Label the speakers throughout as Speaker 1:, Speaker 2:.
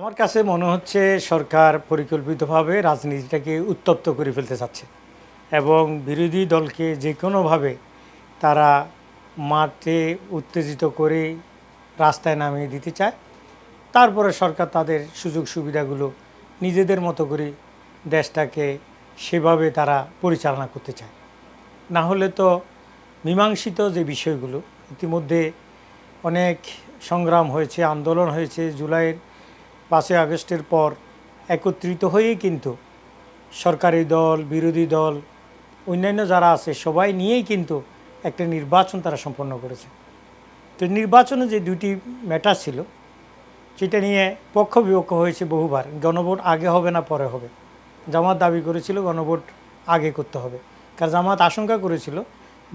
Speaker 1: আমার কাছে মনে হচ্ছে সরকার পরিকল্পিতভাবে রাজনীতিটাকে উত্তপ্ত করে ফেলতে চাচ্ছে এবং বিরোধী দলকে যে কোনোভাবে তারা মাঠে উত্তেজিত করে রাস্তায় নামিয়ে দিতে চায়। তারপরে সরকার তাদের সুযোগ সুবিধাগুলো নিজেদের মতো করে দেশটাকে সেভাবে তারা পরিচালনা করতে চায়। না হলে তো মীমাংসিত যে বিষয়গুলো ইতিমধ্যে অনেক সংগ্রাম হয়েছে, আন্দোলন হয়েছে, জুলাইয়ের 5ই আগস্টের পর একত্রিত হয়েই কিন্তু সরকারি দল, বিরোধী দল, অন্যান্য যারা আছে সবাই নিয়েই কিন্তু একটা নির্বাচন তারা সম্পন্ন করেছে। তো নির্বাচনে যে দুটি ম্যাটার ছিল সেটা নিয়ে পক্ষ বিপক্ষ হয়েছে বহুবার। গণভোট আগে হবে না পরে হবে। জামাত দাবি করেছিল গণভোট আগে করতে হবে, কারণ জামাত আশঙ্কা করেছিল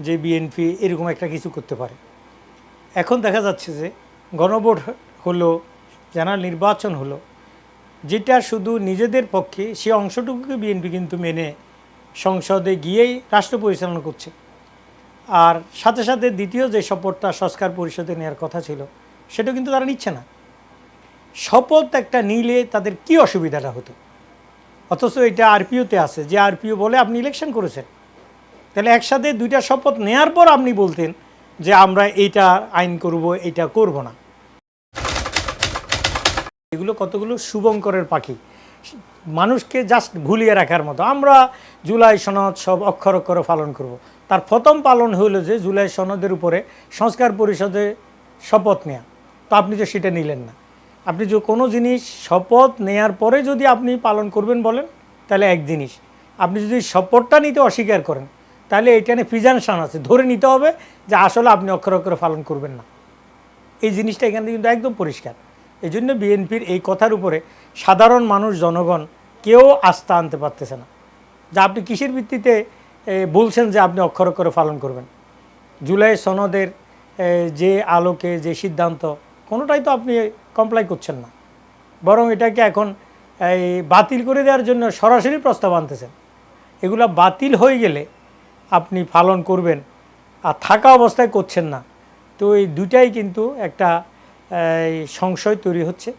Speaker 1: যে বিএনপি এরকম একটা কিছু করতে পারে। এখন দেখা যাচ্ছে যে গণভোট হলো, জেনারেল নির্বাচন হলো, যেটা শুধু নিজেদের পক্ষে সে অংশটুকুকে বিএনপি কিন্তু মেনে সংসদে গিয়েই রাষ্ট্র পরিচালনা করছে। আর সাথে সাথে দ্বিতীয় যে শপথটা সংস্কার পরিষদে নেওয়ার কথা ছিল সেটা কিন্তু তারা নিচ্ছে না। শপথ একটা নিলে তাদের কি অসুবিধাটা হতো? অথচ এটা আরপিওতে আছে, যে আরপিও বলে আপনি ইলেকশন করেছেন, তাহলে একসাথে দুইটা শপথ নেয়ার পর আপনি বলতেন যে আমরা এইটা আইন করব, এইটা করব না। এগুলো কতগুলো শুভঙ্করের পাখি, মানুষকে জাস্ট ভুলিয়ে রাখার মতো। আমরা জুলাই সনদ সব অক্ষর অক্ষরে পালন করব। তার প্রথম পালন হলো যে জুলাই সনদের উপরে সংস্কার পরিষদে শপথ নেয়া। তো আপনি তো সেটা নিলেন না। আপনি যে কোনো জিনিস শপথ নেয়ার পরে যদি আপনি পালন করবেন বলেন তাহলে এক জিনিস, আপনি যদি শপথটা নিতে অস্বীকার করেন তাহলে এখানে প্রিজাম্পশন আছে, ধরে নিতে হবে যে আসলে আপনি অক্ষর অক্ষরে পালন করবেন না। এই জিনিসটা এখানে কিন্তু একদম পরিষ্কার। এই জন্য বিএনপির এই কথার উপরে সাধারণ মানুষ, জনগণ কেউ আস্থা আনতে পারতেছে না যে আপনি কিসের ভিত্তিতে বলছেন যে আপনি অক্ষর অক্ষরে পালন করবেন। জুলাই সনদের যে আলোকে যে সিদ্ধান্ত, কোনোটাই তো আপনি কমপ্লাই করছেন না, বরং এটাকে এখন এই বাতিল করে দেওয়ার জন্য সরাসরি প্রস্তাব আনতেছেন। এগুলা বাতিল হয়ে গেলে আপনি পালন করবেন, আর থাকা অবস্থায় করছেন না। তো এই দুটাই কিন্তু একটা সংশয় তৈরি হচ্ছে।